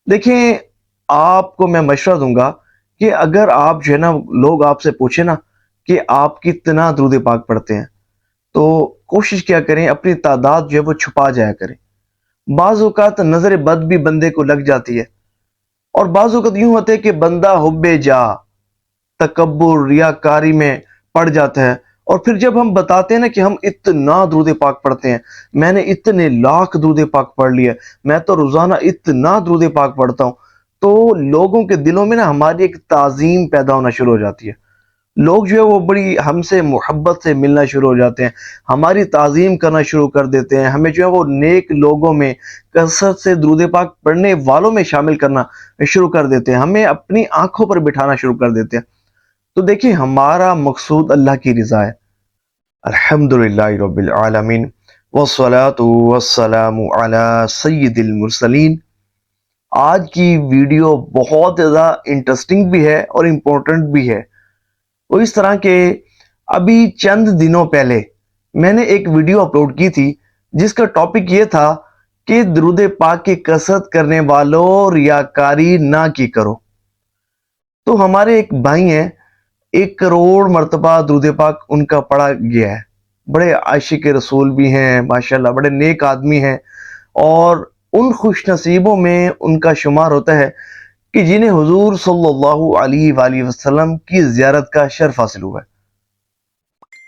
دیکھیں، آپ کو میں مشورہ دوں گا کہ اگر آپ جو ہے نا، لوگ آپ سے پوچھیں نا کہ آپ کتنا درود پاک پڑھتے ہیں، تو کوشش کیا کریں اپنی تعداد جو ہے وہ چھپا جایا کریں۔ بعض اوقات نظر بد بھی بندے کو لگ جاتی ہے، اور بعض اوقات یوں ہوتا ہے کہ بندہ حب جا، تکبر، ریاکاری میں پڑ جاتا ہے، اور پھر جب ہم بتاتے ہیں نا کہ ہم اتنا درود پاک پڑھتے ہیں، میں نے اتنے لاکھ درود پاک پڑھ لیے، میں تو روزانہ اتنا درود پاک پڑھتا ہوں، تو لوگوں کے دلوں میں نا ہماری ایک تعظیم پیدا ہونا شروع ہو جاتی ہے۔ لوگ جو ہے وہ بڑی ہم سے محبت سے ملنا شروع ہو جاتے ہیں، ہماری تعظیم کرنا شروع کر دیتے ہیں، ہمیں جو ہے وہ نیک لوگوں میں، کثرت سے درود پاک پڑھنے والوں میں شامل کرنا شروع کر دیتے ہیں، ہمیں اپنی آنکھوں پر بٹھانا شروع کر دیتے ہیں۔ تو دیکھیں، ہمارا مقصود اللہ کی رضا ہے۔ الحمدللہ رب العالمین، والصلاة والسلام علی سید المرسلین۔ آج کی ویڈیو بہت زیادہ انٹرسٹنگ بھی ہے اور امپورٹنٹ بھی ہے۔ وہ اس طرح کہ ابھی چند دنوں پہلے میں نے ایک ویڈیو اپلوڈ کی تھی جس کا ٹاپک یہ تھا کہ درود پاک کی کثرت کرنے والوں ریاکاری نہ کی کرو۔ تو ہمارے ایک بھائی ہیں، 1 کروڑ مرتبہ درود پاک ان کا پڑھا گیا ہے، بڑے عاشق رسول بھی ہیں ماشاءاللہ، بڑے نیک آدمی ہیں، اور ان خوش نصیبوں میں ان کا شمار ہوتا ہے کہ جنہیں حضور صلی اللہ علیہ وآلہ وسلم کی زیارت کا شرف حاصل ہوا ہے۔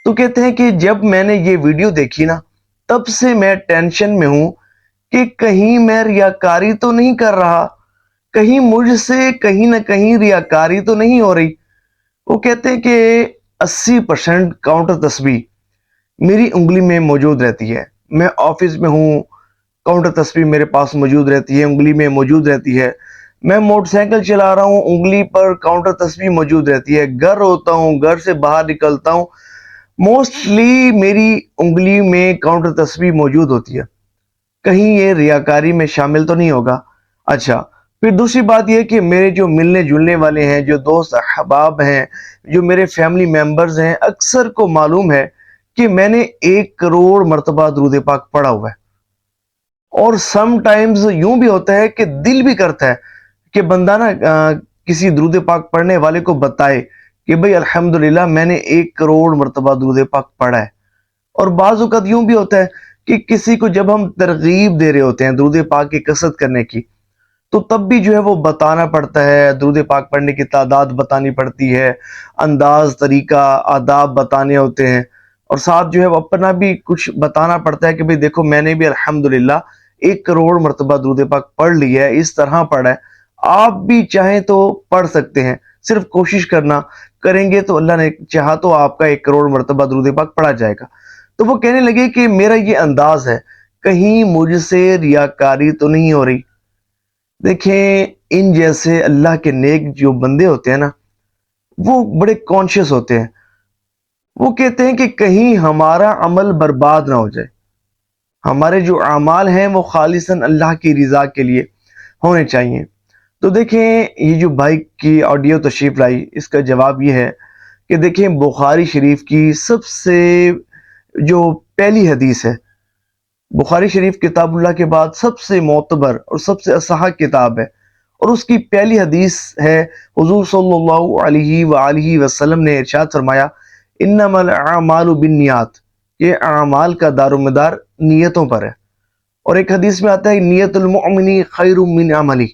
تو کہتے ہیں کہ جب میں نے یہ ویڈیو دیکھی نا، تب سے میں ٹینشن میں ہوں کہ کہیں میں ریاکاری تو نہیں کر رہا، کہیں مجھ سے کہیں نہ کہیں ریاکاری تو نہیں ہو رہی۔ وہ کہتے ہیں کہ 80% کاؤنٹر تسبیح میری انگلی میں موجود رہتی ہے، میں آفس میں ہوں، کاؤنٹر تسبیح میرے پاس موجود رہتی ہے، انگلی میں موجود رہتی ہے، میں موٹر سائیکل چلا رہا ہوں، انگلی پر کاؤنٹر تسبیح موجود رہتی ہے، گھر ہوتا ہوں، گھر سے باہر نکلتا ہوں، موسٹلی میری انگلی میں کاؤنٹر تسبیح موجود ہوتی ہے، کہیں یہ ریاکاری میں شامل تو نہیں ہوگا۔ اچھا، پھر دوسری بات یہ کہ میرے جو ملنے جلنے والے ہیں، جو دوست احباب ہیں، جو میرے فیملی ممبرز ہیں، اکثر کو معلوم ہے کہ میں نے 1 کروڑ مرتبہ درود پاک پڑھا ہوا ہے۔ اور سم ٹائمز یوں بھی ہوتا ہے کہ دل بھی کرتا ہے کہ بندہ نا کسی درود پاک پڑھنے والے کو بتائے کہ بھئی الحمدللہ میں نے 1 کروڑ مرتبہ درود پاک پڑھا ہے۔ اور بعض اوقات یوں بھی ہوتا ہے کہ کسی کو جب ہم ترغیب دے رہے ہوتے ہیں درود پاک کی کثرت کرنے کی، تو تب بھی جو ہے وہ بتانا پڑتا ہے، درود پاک پڑھنے کی تعداد بتانی پڑتی ہے، انداز، طریقہ، آداب بتانے ہوتے ہیں، اور ساتھ جو ہے وہ اپنا بھی کچھ بتانا پڑتا ہے کہ بھئی دیکھو میں نے بھی الحمدللہ 1 کروڑ مرتبہ درود پاک پڑھ لیا ہے، اس طرح پڑھا ہے، آپ بھی چاہیں تو پڑھ سکتے ہیں، صرف کوشش کریں گے تو اللہ نے چاہا تو آپ کا 1 کروڑ مرتبہ درود پاک پڑھا جائے گا۔ تو وہ کہنے لگے کہ میرا یہ انداز ہے، کہیں مجھ سے ریاکاری تو نہیں ہو رہی۔ دیکھیں، ان جیسے اللہ کے نیک جو بندے ہوتے ہیں نا، وہ بڑے کانشیس ہوتے ہیں، وہ کہتے ہیں کہ کہیں ہمارا عمل برباد نہ ہو جائے، ہمارے جو اعمال ہیں وہ خالصاً اللہ کی رضا کے لیے ہونے چاہیے۔ تو دیکھیں، یہ جو بھائی کی آڈیو تشریف لائی، اس کا جواب یہ ہے کہ دیکھیں، بخاری شریف کی سب سے جو پہلی حدیث ہے، بخاری شریف کتاب اللہ کے بعد سب سے معتبر اور سب سے اصح کتاب ہے، اور اس کی پہلی حدیث ہے، حضور صلی اللہ علیہ وآلہ وسلم نے ارشاد فرمایا، انما الاعمال بالنیات، یہ اعمال کا دار و مدار نیتوں پر ہے۔ اور ایک حدیث میں آتا ہے، نیت المؤمن خیر من عملی،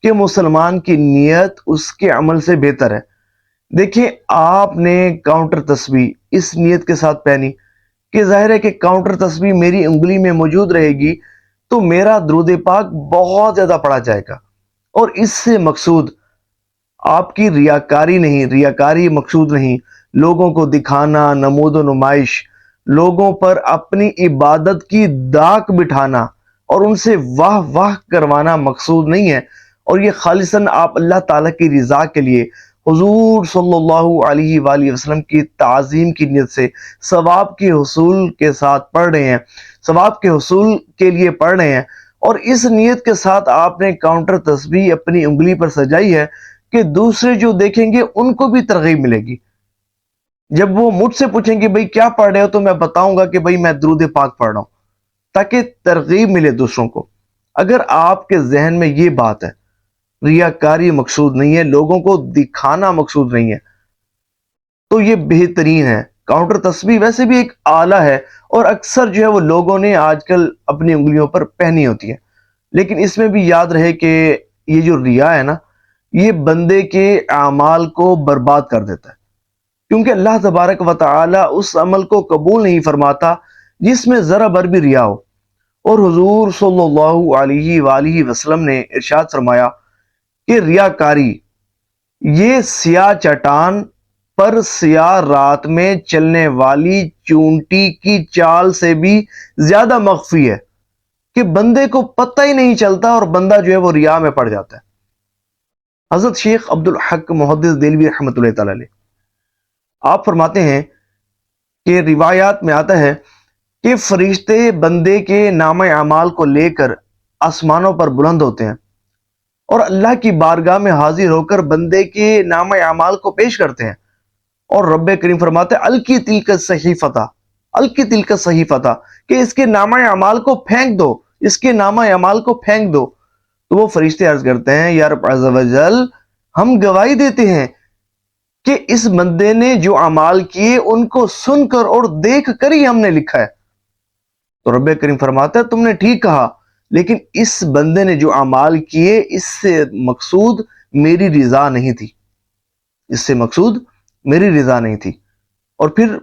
کہ مسلمان کی نیت اس کے عمل سے بہتر ہے۔ دیکھیں، آپ نے کاؤنٹر تسبیح اس نیت کے ساتھ پہنی کہ ظاہر ہے کہ کاؤنٹر تسبیح میری انگلی میں موجود رہے گی تو میرا درود پاک بہت زیادہ پڑھا جائے گا، اور اس سے مقصود آپ کی ریاکاری نہیں، ریاکاری مقصود نہیں، لوگوں کو دکھانا، نمود و نمائش، لوگوں پر اپنی عبادت کی داغ بٹھانا اور ان سے واہ واہ کروانا مقصود نہیں ہے، اور یہ خالصاً آپ اللہ تعالیٰ کی رضا کے لیے، حضور صلی اللہ علیہ وآلہ وسلم کی تعظیم کی نیت سے، ثواب کے حصول کے ساتھ پڑھ رہے ہیں، ثواب کے حصول کے لیے پڑھ رہے ہیں، اور اس نیت کے ساتھ آپ نے کاؤنٹر تسبیح اپنی انگلی پر سجائی ہے کہ دوسرے جو دیکھیں گے ان کو بھی ترغیب ملے گی۔ جب وہ مجھ سے پوچھیں گے بھئی کیا پڑھ رہے ہو، تو میں بتاؤں گا کہ بھئی میں درود پاک پڑھ رہا ہوں، تاکہ ترغیب ملے دوسروں کو۔ اگر آپ کے ذہن میں یہ بات ہے ریاکاری مقصود نہیں ہے، لوگوں کو دکھانا مقصود نہیں ہے، تو یہ بہترین ہے۔ کاؤنٹر تسبیح ویسے بھی ایک آلہ ہے، اور اکثر جو ہے وہ لوگوں نے آج کل اپنی انگلیوں پر پہنی ہوتی ہے، لیکن اس میں بھی یاد رہے کہ یہ جو ریا ہے نا، یہ بندے کے اعمال کو برباد کر دیتا ہے، کیونکہ اللہ تبارک و تعالی اس عمل کو قبول نہیں فرماتا جس میں ذرا بر بھی ریا ہو۔ اور حضور صلی اللہ علیہ وآلہ وسلم نے ارشاد فرمایا کہ ریاکاری یہ سیاہ چٹان پر سیاہ رات میں چلنے والی چونٹی کی چال سے بھی زیادہ مخفی ہے، کہ بندے کو پتہ ہی نہیں چلتا اور بندہ جو ہے وہ ریا میں پڑ جاتا ہے۔ حضرت شیخ عبد الحق محدث دہلوی رحمۃ اللہ تعالی علیہ آپ فرماتے ہیں کہ روایات میں آتا ہے کہ فرشتے بندے کے نام اعمال کو لے کر آسمانوں پر بلند ہوتے ہیں، اور اللہ کی بارگاہ میں حاضر ہو کر بندے کے نام اعمال کو پیش کرتے ہیں، اور رب کریم فرماتے ہیں الکی تلک صحیفتہ، الکی تلک صحیفتہ، کہ اس کے نام اعمال کو پھینک دو، اس کے نام اعمال کو پھینک دو۔ تو وہ فرشتے عرض کرتے ہیں یا رب عز و جل، ہم گواہی دیتے ہیں کہ اس بندے نے جو اعمال کیے ان کو سن کر اور دیکھ کر ہی ہم نے لکھا ہے۔ تو رب کریم فرماتا ہے تم نے ٹھیک کہا، لیکن اس بندے نے جو اعمال کیے اس سے مقصود میری رضا نہیں تھی، اس سے مقصود میری رضا نہیں تھی۔ اور پھر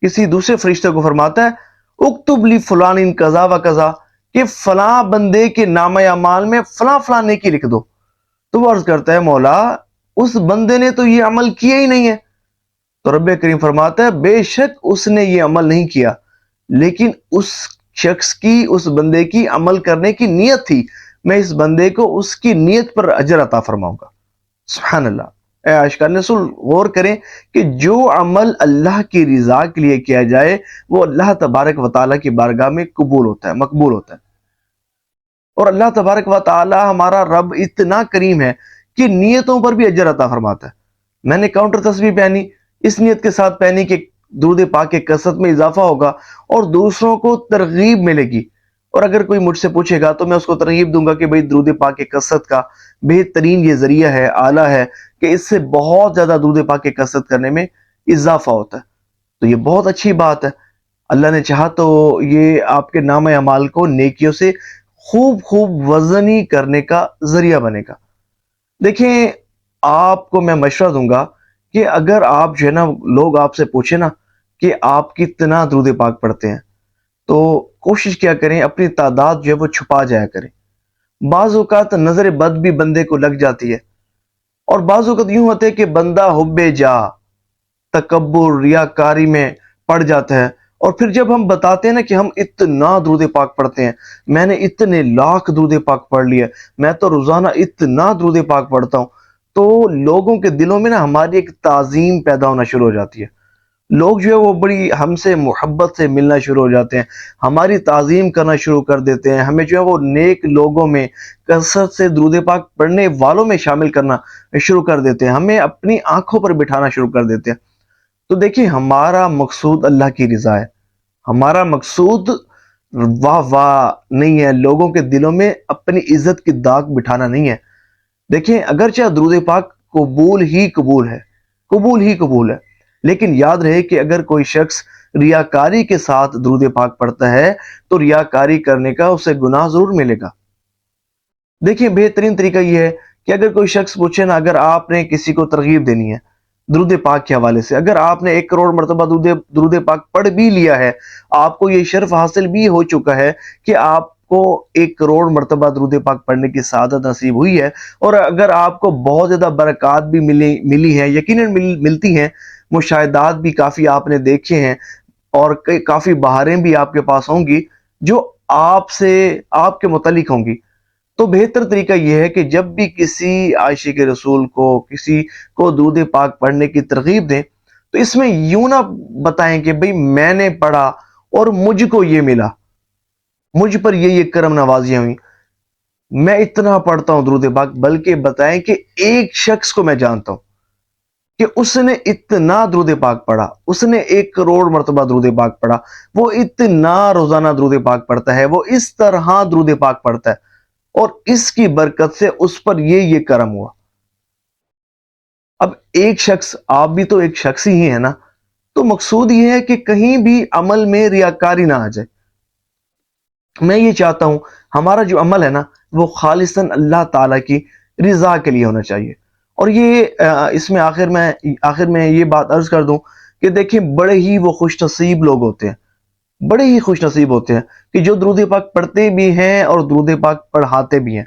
کسی دوسرے فرشتے کو فرماتا ہے اکتب لی فلان کذا و کذا، کہ فلاں بندے کے نام اعمال میں فلاں فلاں نیکی لکھ دو۔ تو وہ عرض کرتا ہے مولا اس بندے نے تو یہ عمل کیا ہی نہیں ہے۔ تو رب کریم فرماتا ہے بے شک اس نے یہ عمل نہیں کیا، لیکن اس شخص کی، اس بندے کی عمل کرنے کی نیت تھی، میں اس بندے کو اس کی نیت پر اجر عطا فرماؤں گا۔ سبحان اللہ۔ اے عاشقان رسول غور کریں کہ جو عمل اللہ کی رضا کے لیے کیا جائے وہ اللہ تبارک و تعالیٰ کی بارگاہ میں قبول ہوتا ہے، مقبول ہوتا ہے۔ اور اللہ تبارک و تعالی ہمارا رب اتنا کریم ہے کہ نیتوں پر بھی اجر عطا فرماتا ہے۔ میں نے کاؤنٹر تسبیح پہنی، اس نیت کے ساتھ پہنی کہ درود پاک کے کثرت میں اضافہ ہوگا اور دوسروں کو ترغیب ملے گی، اور اگر کوئی مجھ سے پوچھے گا تو میں اس کو ترغیب دوں گا کہ بھئی درود پاک کے کثرت کا بہترین یہ ذریعہ ہے، آلہ ہے، کہ اس سے بہت زیادہ درود پاک کے کثرت کرنے میں اضافہ ہوتا ہے۔ تو یہ بہت اچھی بات ہے، اللہ نے چاہا تو یہ آپ کے نام اعمال کو نیکیوں سے خوب خوب وزنی کرنے کا ذریعہ بنے گا۔ دیکھیں آپ کو میں مشورہ دوں گا کہ اگر آپ جو ہے نا، لوگ آپ سے پوچھیں نا کہ آپ کتنا درود پاک پڑھتے ہیں، تو کوشش کیا کریں اپنی تعداد جو ہے وہ چھپا جایا کریں۔ بعض اوقات نظر بد بھی بندے کو لگ جاتی ہے، اور بعض اوقات یوں ہوتے کہ بندہ حب جا، تکبر، ریاکاری میں پڑ جاتا ہے، اور پھر جب ہم بتاتے ہیں نا کہ ہم اتنا درود پاک پڑھتے ہیں، میں نے اتنے لاکھ درود پاک پڑھ لیے، میں تو روزانہ اتنا درود پاک پڑھتا ہوں، تو لوگوں کے دلوں میں نا ہماری ایک تعظیم پیدا ہونا شروع ہو جاتی ہے۔ لوگ جو ہے وہ بڑی ہم سے محبت سے ملنا شروع ہو جاتے ہیں، ہماری تعظیم کرنا شروع کر دیتے ہیں، ہمیں جو ہے وہ نیک لوگوں میں کثرت سے درود پاک پڑھنے والوں میں شامل کرنا شروع کر دیتے ہیں، ہمیں اپنی آنکھوں پر بٹھانا شروع کر دیتے ہیں۔ تو دیکھیں ہمارا مقصود اللہ کی رضا ہے، ہمارا مقصود واہ واہ نہیں ہے، لوگوں کے دلوں میں اپنی عزت کی داغ بٹھانا نہیں ہے۔ دیکھیں اگرچہ درود پاک قبول ہی قبول ہے، قبول ہی قبول ہے، لیکن یاد رہے کہ اگر کوئی شخص ریاکاری کے ساتھ درود پاک پڑھتا ہے تو ریاکاری کرنے کا اسے گناہ ضرور ملے گا۔ دیکھیں بہترین طریقہ یہ ہے کہ اگر کوئی شخص پوچھے نا، اگر آپ نے کسی کو ترغیب دینی ہے درود پاک کے حوالے سے، اگر آپ نے 1 کروڑ مرتبہ درود پاک پڑھ بھی لیا ہے، آپ کو یہ شرف حاصل بھی ہو چکا ہے کہ آپ کو 1 کروڑ مرتبہ درود پاک پڑھنے کی سعادت نصیب ہوئی ہے، اور اگر آپ کو بہت زیادہ برکات بھی ملی ہیں، یقیناً ملتی ہیں، مشاہدات بھی کافی آپ نے دیکھے ہیں، اور کافی بہاریں بھی آپ کے پاس ہوں گی جو آپ کے متعلق ہوں گی، تو بہتر طریقہ یہ ہے کہ جب بھی کسی عاشق رسول کو، کسی کو درود پاک پڑھنے کی ترغیب دیں تو اس میں یوں نہ بتائیں کہ بھئی میں نے پڑھا اور مجھ کو یہ ملا، مجھ پر یہ کرم نوازیاں ہوئیں، میں اتنا پڑھتا ہوں درود پاک، بلکہ بتائیں کہ ایک شخص کو میں جانتا ہوں کہ اس نے اتنا درود پاک پڑھا، اس نے 1 کروڑ مرتبہ درود پاک پڑھا، وہ اتنا روزانہ درود پاک پڑھتا ہے، وہ اس طرح درود پاک پڑھتا ہے، اور اس کی برکت سے اس پر یہ کرم ہوا. اب ایک شخص، آپ بھی تو ایک شخص ہی ہے نا، تو مقصود یہ ہے کہ کہیں بھی عمل میں ریاکاری نہ آ جائے. میں یہ چاہتا ہوں ہمارا جو عمل ہے نا وہ خالصاً اللہ تعالیٰ کی رضا کے لیے ہونا چاہیے. اور یہ اس میں آخر میں یہ بات عرض کر دوں کہ دیکھیں بڑے ہی وہ خوش نصیب لوگ ہوتے ہیں، بڑے ہی خوش نصیب ہوتے ہیں کہ جو درود پاک پڑھتے بھی ہیں اور درود پاک پڑھاتے بھی ہیں،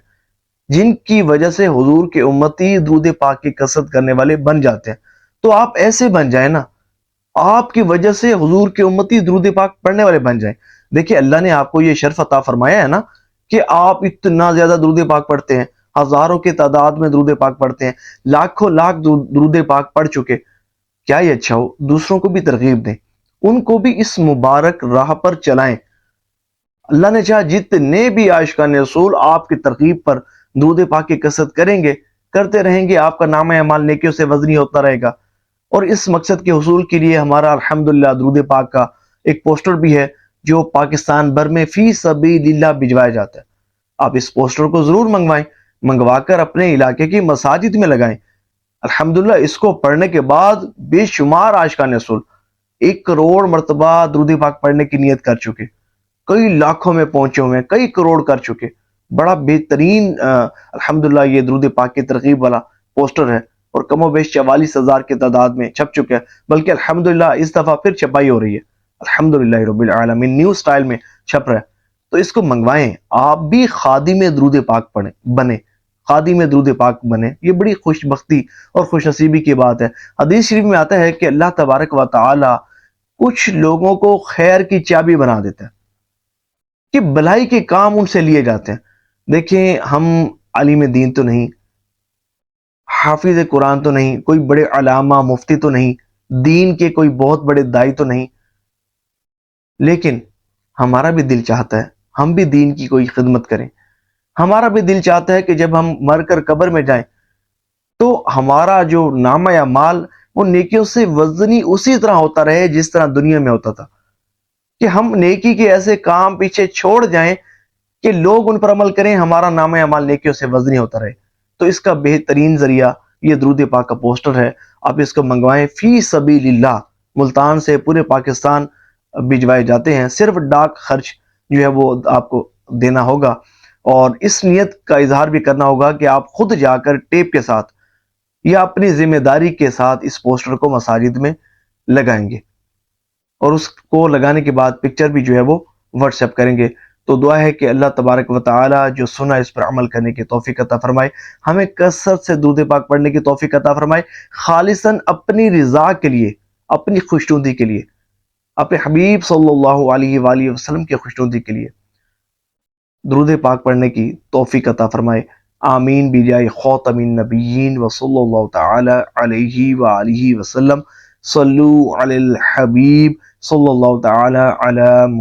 جن کی وجہ سے حضور کے امتی درود پاک کی کثرت کرنے والے بن جاتے ہیں. تو آپ ایسے بن جائیں نا، آپ کی وجہ سے حضور کے امتی درود پاک پڑھنے والے بن جائیں. دیکھیں اللہ نے آپ کو یہ شرف عطا فرمایا ہے نا کہ آپ اتنا زیادہ درود پاک پڑھتے ہیں، ہزاروں کی تعداد میں درود پاک پڑھتے ہیں، لاکھوں لاکھ درود پاک پڑھ چکے. کیا یہ اچھا ہو دوسروں کو بھی ترغیب دیں، ان کو بھی اس مبارک راہ پر چلائیں. اللہ نے چاہا جتنے بھی عاشقان رسول آپ کی ترغیب پر درود پاک کی کثرت کریں گے، کرتے رہیں گے، آپ کا نامہ اعمال نیکیوں سے وزنی ہوتا رہے گا. اور اس مقصد کے حصول کے لیے ہمارا الحمدللہ درود پاک کا ایک پوسٹر بھی ہے جو پاکستان بھر میں فی سبیل اللہ بھجوایا جاتا ہے. آپ اس پوسٹر کو ضرور منگوائیں، منگوا کر اپنے علاقے کی مساجد میں لگائیں. الحمدللہ اس کو پڑھنے کے بعد بے شمار عاشقان رسول 1 کروڑ مرتبہ درود پاک پڑھنے کی نیت کر چکے، کئی لاکھوں میں پہنچے ہوئے ہیں، کئی کروڑ کر چکے. بڑا بہترین الحمدللہ یہ درود پاک کی ترغیب والا پوسٹر ہے اور کم و بیش 44,000 کی تعداد میں چھپ چکا ہے. بلکہ الحمدللہ اس دفعہ پھر چھپائی ہو رہی ہے، الحمدللہ رب العالمین، نیو سٹائل میں چھپ رہا ہے. تو اس کو منگوائیں، آپ بھی خادم درود پاک بنے، خادم درود پاک بنے. یہ بڑی خوش بختی اور خوش نصیبی کی بات ہے. حدیث شریف میں آتا ہے کہ اللہ تبارک و تعالی کچھ لوگوں کو خیر کی چابی بنا دیتا ہے کہ بھلائی کے کام ان سے لیے جاتے ہیں. دیکھیں ہم عالم دین تو نہیں، حافظ قرآن تو نہیں، کوئی بڑے علامہ مفتی تو نہیں، دین کے کوئی بہت بڑے دائی تو نہیں، لیکن ہمارا بھی دل چاہتا ہے ہم بھی دین کی کوئی خدمت کریں. ہمارا بھی دل چاہتا ہے کہ جب ہم مر کر قبر میں جائیں تو ہمارا جو نامہ اعمال وہ نیکیوں سے وزنی اسی طرح ہوتا رہے جس طرح دنیا میں ہوتا تھا، کہ ہم نیکی کے ایسے کام پیچھے چھوڑ جائیں کہ لوگ ان پر عمل کریں، ہمارا نامہ اعمال نیکیوں سے وزنی ہوتا رہے. تو اس کا بہترین ذریعہ یہ درود پاک کا پوسٹر ہے. آپ اس کو منگوائیں، فی سبیل اللہ ملتان سے پورے پاکستان بھجوائے جاتے ہیں. صرف ڈاک خرچ جو ہے وہ آپ کو دینا ہوگا اور اس نیت کا اظہار بھی کرنا ہوگا کہ آپ خود جا کر ٹیپ کے ساتھ یا اپنی ذمہ داری کے ساتھ اس پوسٹر کو مساجد میں لگائیں گے اور اس کو لگانے کے بعد پکچر بھی جو ہے وہ واٹس ایپ کریں گے. تو دعا ہے کہ اللہ تبارک و تعالی جو سنا اس پر عمل کرنے کی توفیق عطا فرمائے، ہمیں کثرت سے درود پاک پڑھنے کی توفیق عطا فرمائے، خالصاً اپنی رضا کے لیے، اپنی خوشنودی کے لیے، اپنے حبیب صلی اللہ علیہ وآلہ وسلم کی خوشنودی کے لیے درود پاک پڑھنے کی توفیق عطا فرمائے. آمین بجائے خاتم النبیین وصلی اللہ تعالی علیہ وآلہ وسلم. صلو علی الحبیب صلی اللہ تعالی علی محمد.